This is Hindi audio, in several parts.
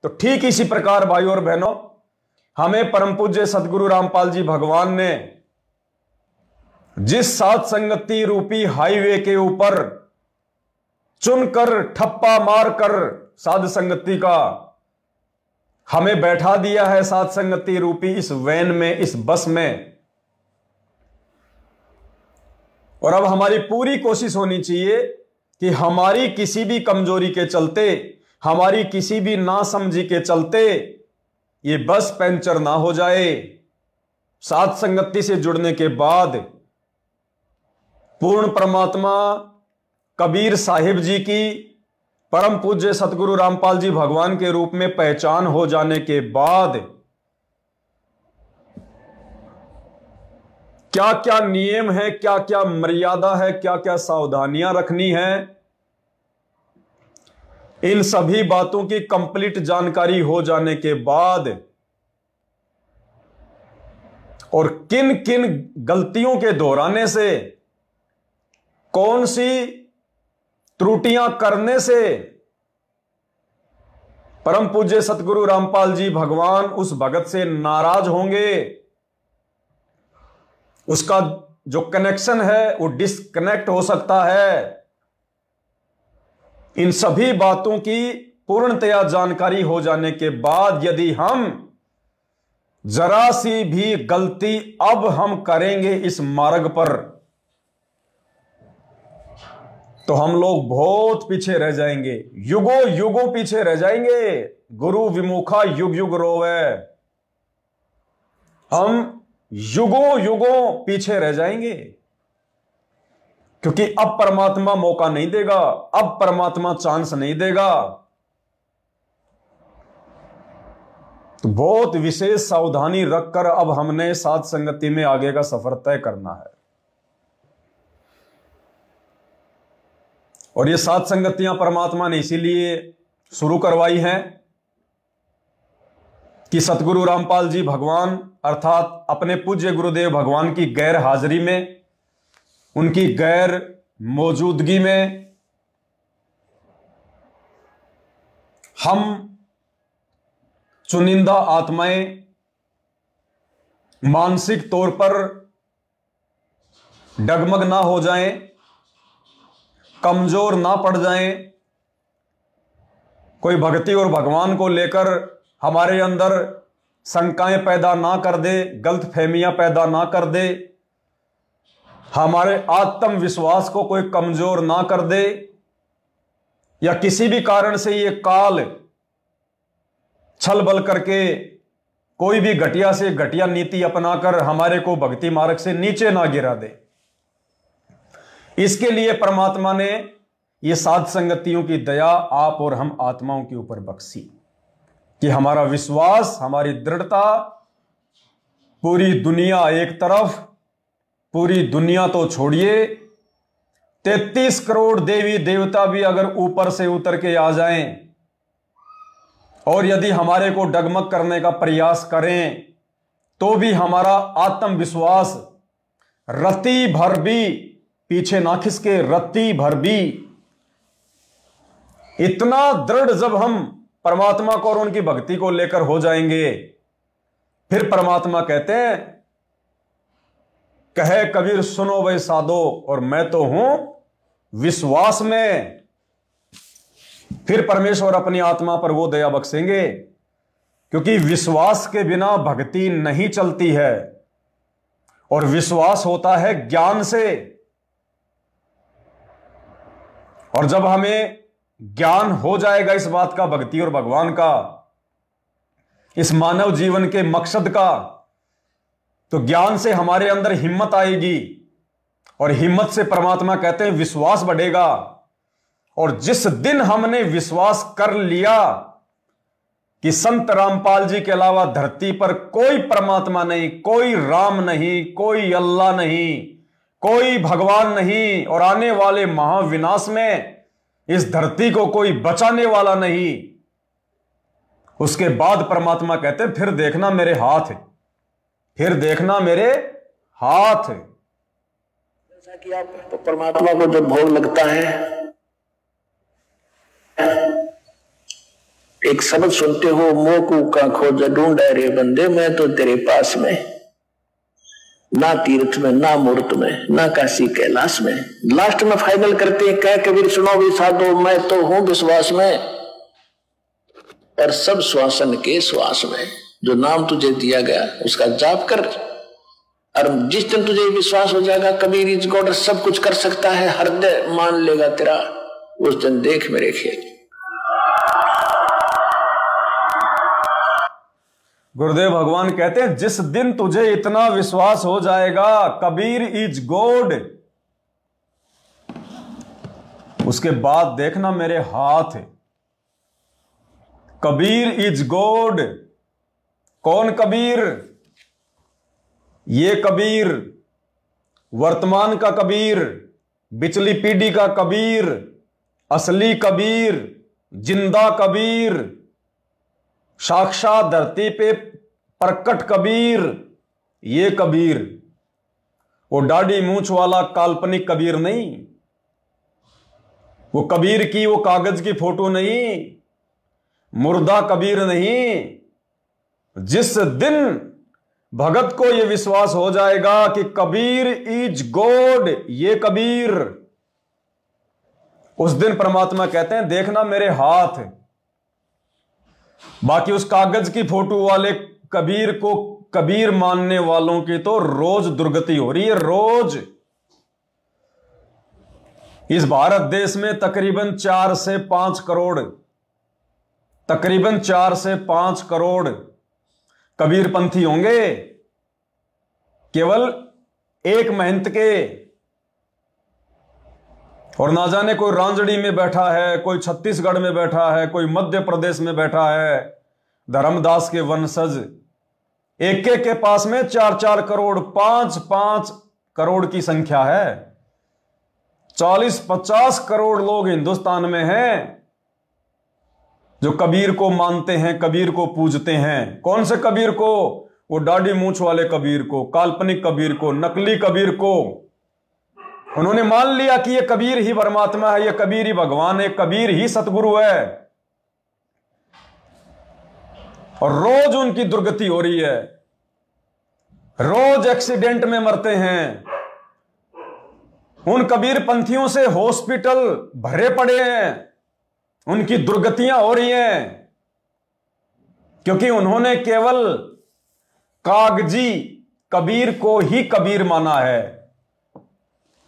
तो ठीक इसी प्रकार भाइयों और बहनों, हमें परम पूज्य सदगुरु रामपाल जी भगवान ने जिस साध संगति रूपी हाईवे के ऊपर चुनकर ठप्पा मारकर साध संगति का हमें बैठा दिया है, साध संगति रूपी इस वैन में, इस बस में। और अब हमारी पूरी कोशिश होनी चाहिए कि हमारी किसी भी कमजोरी के चलते, हमारी किसी भी नासमझी के चलते ये बस पंचर ना हो जाए। साध संगति से जुड़ने के बाद पूर्ण परमात्मा कबीर साहिब जी की परम पूज्य सतगुरु रामपाल जी भगवान के रूप में पहचान हो जाने के बाद क्या क्या नियम है, क्या क्या मर्यादा है, क्या क्या सावधानियां रखनी है, इन सभी बातों की कंप्लीट जानकारी हो जाने के बाद और किन किन गलतियों के दोहराने से, कौन सी त्रुटियां करने से परम पूज्य सतगुरु रामपाल जी भगवान उस भगत से नाराज होंगे, उसका जो कनेक्शन है वो डिस्कनेक्ट हो सकता है। इन सभी बातों की पूर्णतया जानकारी हो जाने के बाद यदि हम जरा सी भी गलती अब हम करेंगे इस मार्ग पर, तो हम लोग बहुत पीछे रह जाएंगे, युगों युगों पीछे रह जाएंगे। गुरु विमुखा युग युग रोवे, हम युगों युगों पीछे रह जाएंगे, क्योंकि अब परमात्मा मौका नहीं देगा, अब परमात्मा चांस नहीं देगा। तो बहुत विशेष सावधानी रखकर अब हमने साध संगति में आगे का सफर तय करना है। और ये साध संगतियां परमात्मा ने इसीलिए शुरू करवाई हैं कि सतगुरु रामपाल जी भगवान अर्थात अपने पूज्य गुरुदेव भगवान की गैर हाजिरी में, उनकी गैर मौजूदगी में हम चुनिंदा आत्माएं मानसिक तौर पर डगमग ना हो जाएं, कमजोर ना पड़ जाएं, कोई भक्ति और भगवान को लेकर हमारे अंदर शंकाएं पैदा ना कर दे, गलतफहमियां पैदा ना कर दे, हमारे आत्मविश्वास को कोई कमजोर ना कर दे, या किसी भी कारण से ये काल छल बल करके कोई भी घटिया से घटिया नीति अपनाकर हमारे को भक्ति मार्ग से नीचे ना गिरा दे। इसके लिए परमात्मा ने ये साध संगतियों की दया आप और हम आत्माओं के ऊपर बख्शी कि हमारा विश्वास, हमारी दृढ़ता, पूरी दुनिया एक तरफ, पूरी दुनिया तो छोड़िए, 33 करोड़ देवी देवता भी अगर ऊपर से उतर के आ जाएं और यदि हमारे को डगमग करने का प्रयास करें, तो भी हमारा आत्मविश्वास रत्ती भर भी पीछे ना खिसके, रत्ती भर भी। इतना दृढ़ जब हम परमात्मा को और उनकी भक्ति को लेकर हो जाएंगे, फिर परमात्मा कहते हैं, कहे कबीर सुनो भाई साधो, और मैं तो हूं विश्वास में। फिर परमेश्वर अपनी आत्मा पर वो दया बख्शेंगे, क्योंकि विश्वास के बिना भक्ति नहीं चलती है, और विश्वास होता है ज्ञान से। और जब हमें ज्ञान हो जाएगा इस बात का, भक्ति और भगवान का, इस मानव जीवन के मकसद का, तो ज्ञान से हमारे अंदर हिम्मत आएगी, और हिम्मत से परमात्मा कहते हैं विश्वास बढ़ेगा। और जिस दिन हमने विश्वास कर लिया कि संत रामपाल जी के अलावा धरती पर कोई परमात्मा नहीं, कोई राम नहीं, कोई अल्लाह नहीं, कोई भगवान नहीं, और आने वाले महाविनाश में इस धरती को कोई बचाने वाला नहीं, उसके बाद परमात्मा कहते हैं फिर देखना मेरे हाथ है, फिर देखना मेरे हाथ है। जैसा कि आप परमात्मा को जब भोग लगता है एक शब्द सुनते हो, मोकू का खोज ढूंढ रे बंदे, मैं तो तेरे पास में, ना तीर्थ में, ना मूर्त में, ना काशी कैलाश में। लास्ट में फाइनल करते हैं, कह कबीर सुनो भी साधो, मैं तो हूं विश्वास में, और सब श्वासन के श्वास में। जो नाम तुझे दिया गया उसका जाप कर, और जिस दिन तुझे विश्वास हो जाएगा कबीर इज गॉड, सब कुछ कर सकता है, हृदय मान लेगा तेरा, उस दिन देख मेरे खेल। गुरुदेव भगवान कहते हैं जिस दिन तुझे इतना विश्वास हो जाएगा कबीर इज गॉड, उसके बाद देखना मेरे हाथ है। Kabir is God. कौन कबीर? ये कबीर, वर्तमान का कबीर, पिछली पीढ़ी का कबीर, असली कबीर, जिंदा कबीर, साक्षात धरती पे प्रकट कबीर, ये कबीर। वो दाढ़ी मूंछ वाला काल्पनिक कबीर नहीं, वो कबीर की वो कागज की फोटो नहीं, मुर्दा कबीर नहीं। जिस दिन भगत को यह विश्वास हो जाएगा कि कबीर इज गॉड, ये कबीर, उस दिन परमात्मा कहते हैं देखना मेरे हाथ। बाकी उस कागज की फोटो वाले कबीर को, कबीर मानने वालों की तो रोज दुर्गति हो रही है, रोज। इस भारत देश में तकरीबन 4 से 5 करोड़, तकरीबन 4 से 5 करोड़ कबीरपंथी होंगे, केवल एक महंत के। और ना जाने कोई रांजड़ी में बैठा है, कोई छत्तीसगढ़ में बैठा है, कोई मध्य प्रदेश में बैठा है, धर्मदास के वंशज। एक के पास में 4-4 करोड़, 5-5 करोड़ की संख्या है। 40-50 करोड़ लोग हिंदुस्तान में हैं जो कबीर को मानते हैं, कबीर को पूजते हैं। कौन से कबीर को? वो दाढ़ी मूंछ वाले कबीर को, काल्पनिक कबीर को, नकली कबीर को। उन्होंने मान लिया कि ये कबीर ही परमात्मा है, ये कबीर ही भगवान है, कबीर ही सतगुरु है, और रोज उनकी दुर्गति हो रही है, रोज एक्सीडेंट में मरते हैं। उन कबीर पंथियों से हॉस्पिटल भरे पड़े हैं, उनकी दुर्गतियां हो रही हैं, क्योंकि उन्होंने केवल कागजी कबीर को ही कबीर माना है,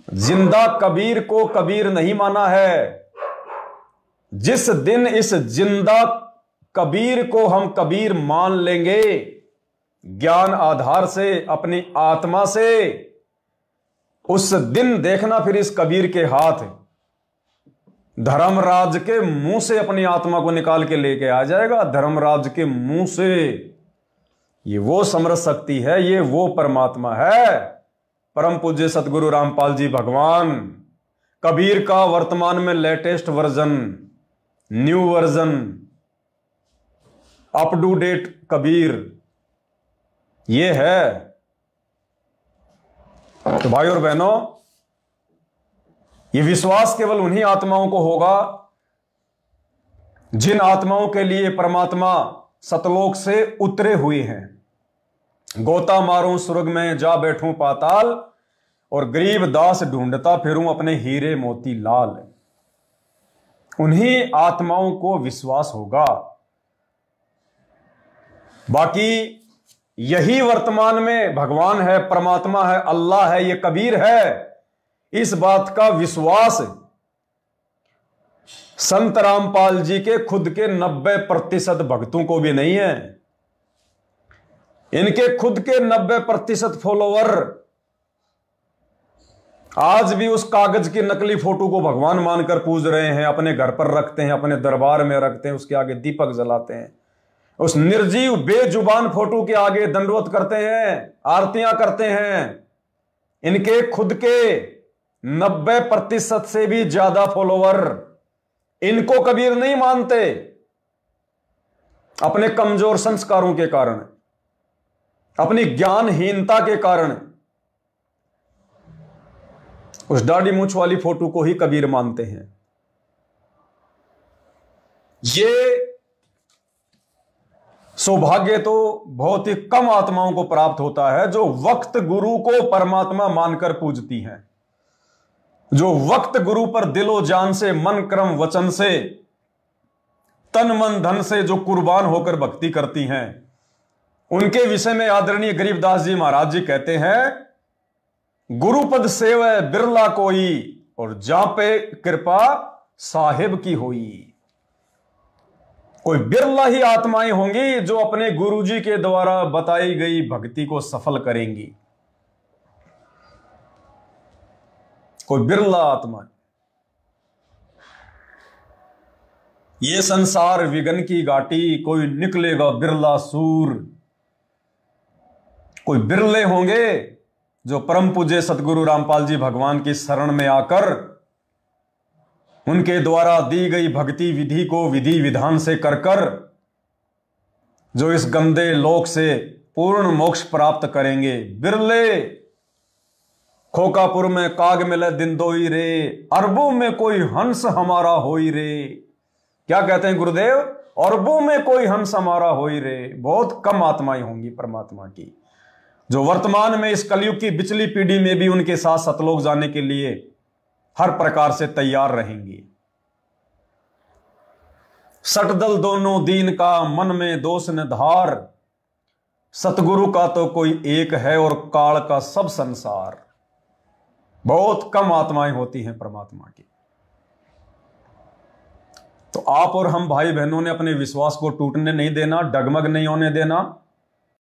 जिंदा कबीर को कबीर नहीं माना है। जिस दिन इस जिंदा कबीर को हम कबीर मान लेंगे, ज्ञान आधार से, अपनी आत्मा से, उस दिन देखना फिर इस कबीर के हाथ धर्मराज के मुंह से अपनी आत्मा को निकाल के लेके आ जाएगा। धर्मराज के मुंह से। ये वो समरस शक्ति है, ये वो परमात्मा है। परम पूज्य सतगुरु रामपाल जी भगवान, कबीर का वर्तमान में latest version, new version, up to date Kabir, ये है। तो भाई और बहनों, ये विश्वास केवल उन्हीं आत्माओं को होगा जिन आत्माओं के लिए परमात्मा सतलोक से उतरे हुए हैं। गोता मारूं स्वर्ग में, जा बैठूं पाताल, और गरीब दास ढूंढता फिरूं अपने हीरे मोती लाल। उन्हीं आत्माओं को विश्वास होगा। बाकी यही वर्तमान में भगवान है, परमात्मा है, अल्लाह है, ये कबीर है, इस बात का विश्वास संत रामपाल जी के खुद के 90% भक्तों को भी नहीं है। इनके खुद के 90% फॉलोवर आज भी उस कागज की नकली फोटो को भगवान मानकर पूज रहे हैं, अपने घर पर रखते हैं, अपने दरबार में रखते हैं, उसके आगे दीपक जलाते हैं, उस निर्जीव बेजुबान फोटो के आगे दंडवत करते हैं, आरतियां करते हैं। इनके खुद के 90% से भी ज्यादा फॉलोवर इनको कबीर नहीं मानते, अपने कमजोर संस्कारों के कारण, अपनी ज्ञानहीनता के कारण उस दाढ़ी मूंछ वाली फोटो को ही कबीर मानते हैं। ये सौभाग्य तो बहुत ही कम आत्माओं को प्राप्त होता है जो वक्त गुरु को परमात्मा मानकर पूजती हैं, जो वक्त गुरु पर दिलो जान से, मन क्रम वचन से, तन मन धन से जो कुर्बान होकर भक्ति करती हैं। उनके विषय में आदरणीय गरीबदास जी महाराज जी कहते हैं, गुरुपद सेवै बिरला कोई और जा पे कृपा साहिब की होई। कोई बिरला ही आत्माएं होंगी जो अपने गुरुजी के द्वारा बताई गई भक्ति को सफल करेंगी। कोई बिरला आत्मा। ये संसार विघन की घाटी, कोई निकलेगा बिरला सूर। कोई बिरले होंगे जो परम पूज्य सतगुरु रामपाल जी भगवान की शरण में आकर उनके द्वारा दी गई भक्ति विधि को विधि विधान से कर जो इस गंदे लोक से पूर्ण मोक्ष प्राप्त करेंगे। बिरले। खोकापुर में काग मिले दिन दोई रे, अरबों में कोई हंस हमारा होई रे। क्या कहते हैं गुरुदेव? अरबों में कोई हंस हमारा होई रे। बहुत कम आत्माएं होंगी परमात्मा की जो वर्तमान में इस कलयुग की बिचली पीढ़ी में भी उनके साथ सतलोक जाने के लिए हर प्रकार से तैयार रहेंगी। सटदल दोनों दीन का, मन में दोष न धार। सतगुरु का तो कोई एक है और काल का सब संसार। बहुत कम आत्माएं होती हैं परमात्मा की। तो आप और हम भाई बहनों ने अपने विश्वास को टूटने नहीं देना, डगमग नहीं होने देना।